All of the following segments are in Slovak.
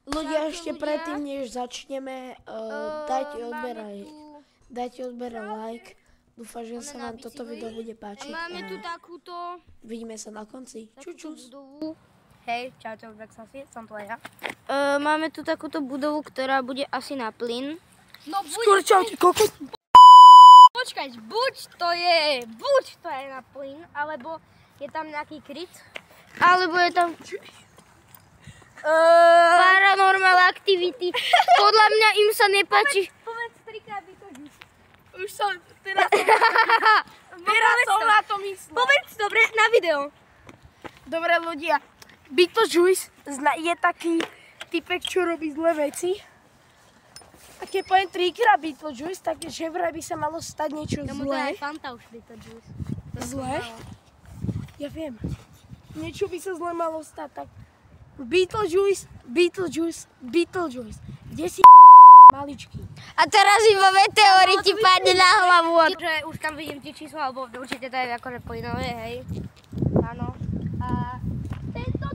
Ľudia, ešte predtým, než začneme, dajte odber a like. Dúfam, že sa vám toto video bude páčiť. Máme tu takúto... Vidíme sa na konci. Čučus. Hej, čau, tak som tu aj ja. Máme tu takúto budovu, ktorá bude asi na plyn. No skôr čau, ty kokot. Počkaj, buď to je na plyn, alebo je tam nejaký kryt, alebo je tam... paranormal activity. Podľa mňa im sa nepáči. Povedz trikrát Beetlejuice. Už som, teraz som na to myslel. Povedz dobre na video. Dobre ľudia, Beetlejuice je taký typek, čo robí zlé veci. A keď poviem trikrát Beetlejuice, takže vraj by sa malo stať niečo zlé. To je aj Fanta už Beetlejuice. Zlé? Ja viem. Niečo by sa zlé malo stať, tak Beetlejuice. Kde si maličký? A teraz iba meteory ti padne na hlavu. Že už tam vidím tie čísla, lebo určite to je akože plynové, hej. Áno. A tento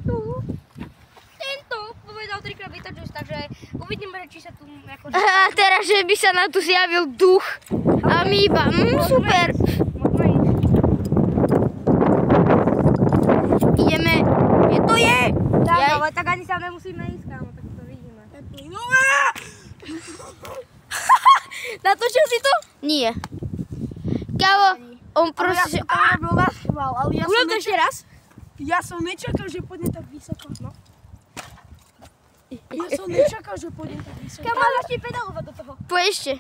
povedal trikrát Beetlejuice, takže uvidíme, či sa tu akože... A teraz, že by sa nám tu zjavil duch. A my iba, super. Ideme, kde to je? Tak, ale tak ani sa nemusíme ísť, kámo, tak to vidíme. Natočil si to? Nie. Kámo, on proste... Ale ja som naschvál, ale ja Urob to ešte raz? Ja som nečakal, že pôjdem tak vysoko. No. Ja som nečakal, že pôjdem tak vysoko. Kámo, ale ešte pedalovať do toho. Poď ešte.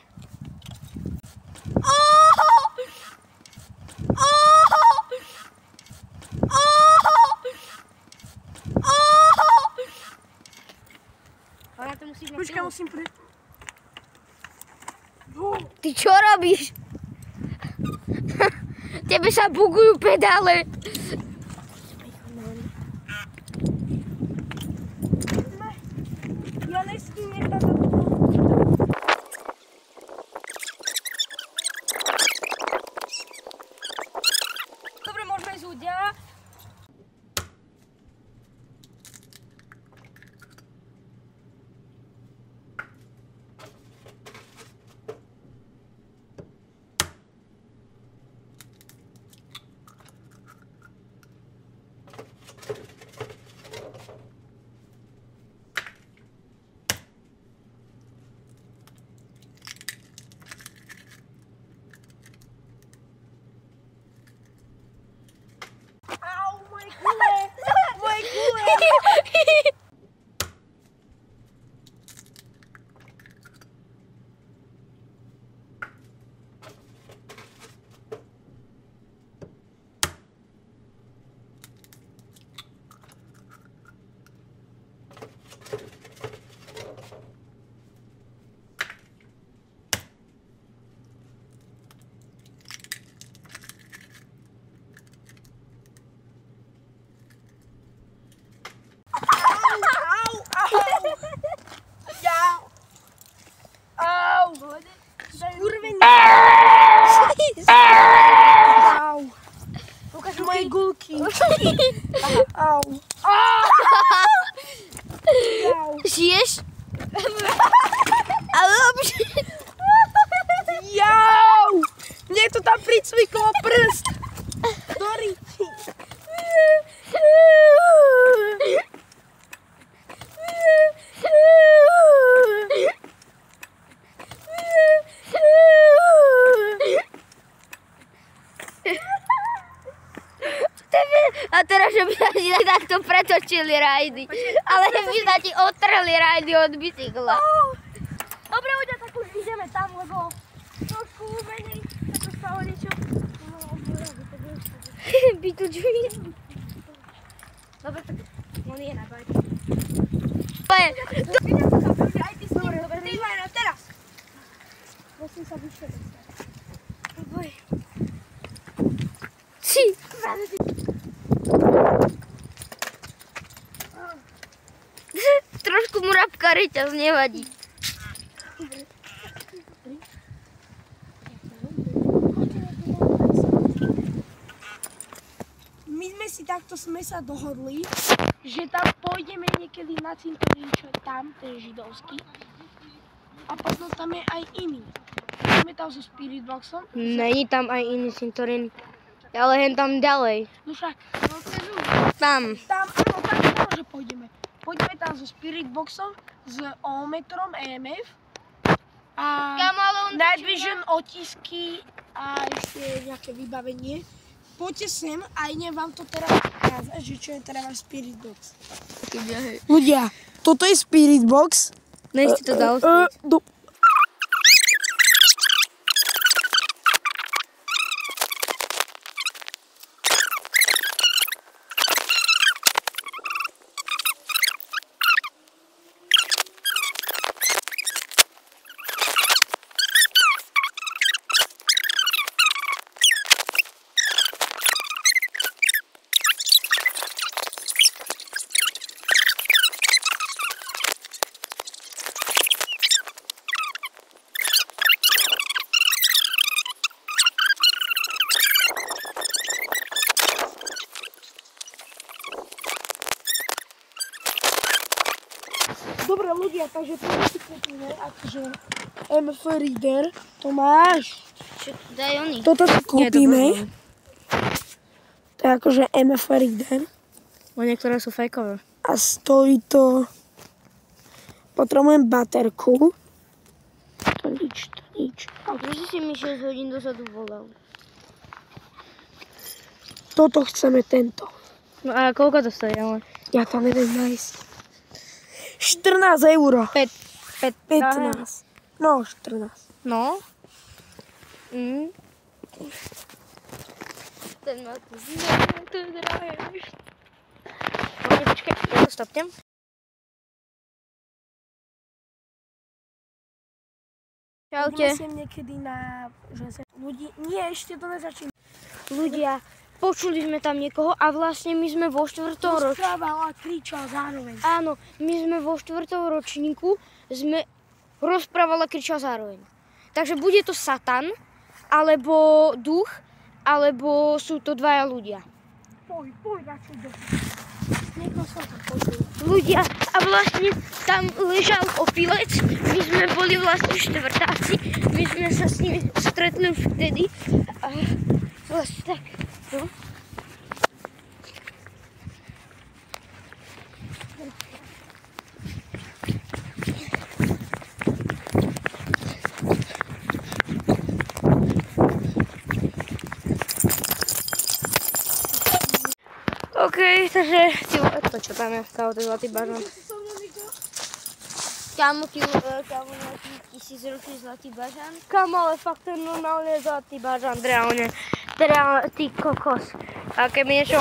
Počkaj, musím prejsť. Ty čo robíš? Tebe sa bugujú pedále. Ja nestínem táto. Dobre, môžeme ísť ľudia. Ukáž moje gulky. Au. Žiješ? Ale Jau! Mne to tam pricviklo prst. Sorry. A teraz, že by sa ti takto pretočili rajdy. Ale by sa ti otrhli rajdy od bicykla. Dobre, ľudia, tak už ideme tam, lebo trošku menej sa stalo niečo. Beetlejuice. Dobre, tak on je na bajke. Aj ty s ním, dobre, ty maj na teraz. Musím sa vyššie dostať. Boj. Si. Trošku murabka reťaz nevadí. My sme si tam takto sme sa dohodli, že tam pôjdeme niekedy na cintorín, čo je tam, ten židovský. A potom tam je aj iný. Pôjdeme tam so Spiritboxom. Není tam aj iný cintorín, ale hen tam ďalej. No však, no to je Tam. Tam, áno, tam môže pôjdeme. Pôjdeme tam so Spiritboxom, s Ometrom EMF a Night Vision, otisky a ešte nejaké vybavenie. Poďte sem a idem vám to teraz ukázať, že čo je teda váš Spiritbox. Ľudia, toto je Spiritbox. Než si to dal. Dobre ľudia, takže to si kúpime, akože MF Reader, to máš. Daj oni. Toto si kúpime. To je akože MF Reader. Bo niektoré sú fejkové. A stojí to... Potrebujem baterku. To nič. Prečo si mi 6 hodín dozadu volal? Toto chceme, tento. No a koľko to stojí, ale? Ja tam idem nájsť. 14 euro. 15. No, 14. No. Ten má tu drahé. Počkaj, ja to stopnem. Čaute. Sem niekedy na... Ľudí... Nie, ešte to nezačína. Ľudia, počuli sme tam niekoho a vlastne my sme vo 4. ročníku. Rozprával a kričal zároveň. Áno, my sme vo 4. ročníku, sme rozprával a kričal zároveň. Takže bude to Satan, alebo duch, alebo sú to dvaja ľudia. Poď, radšej do... Niekto sa tam počul. Ľudia, a vlastne tam ležal opilec, my sme boli vlastne štvrtáci, my sme sa s nimi stretli už vtedy a vlastne tak, no. OK, takže to čo tam je, kámo, to je zlatý bažant. Kámo, nejaký 1000-ročný zlatý bažant. Kámo, ale fakt ten normálne zlatý bažant, reálne. Teda, ty kokos. A keď mi niečo...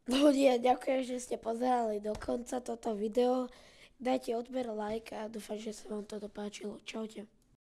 Ľudia, ďakujem, že ste pozerali do konca toto video. Dajte odber, like a dúfam, že sa vám toto páčilo. Čaute.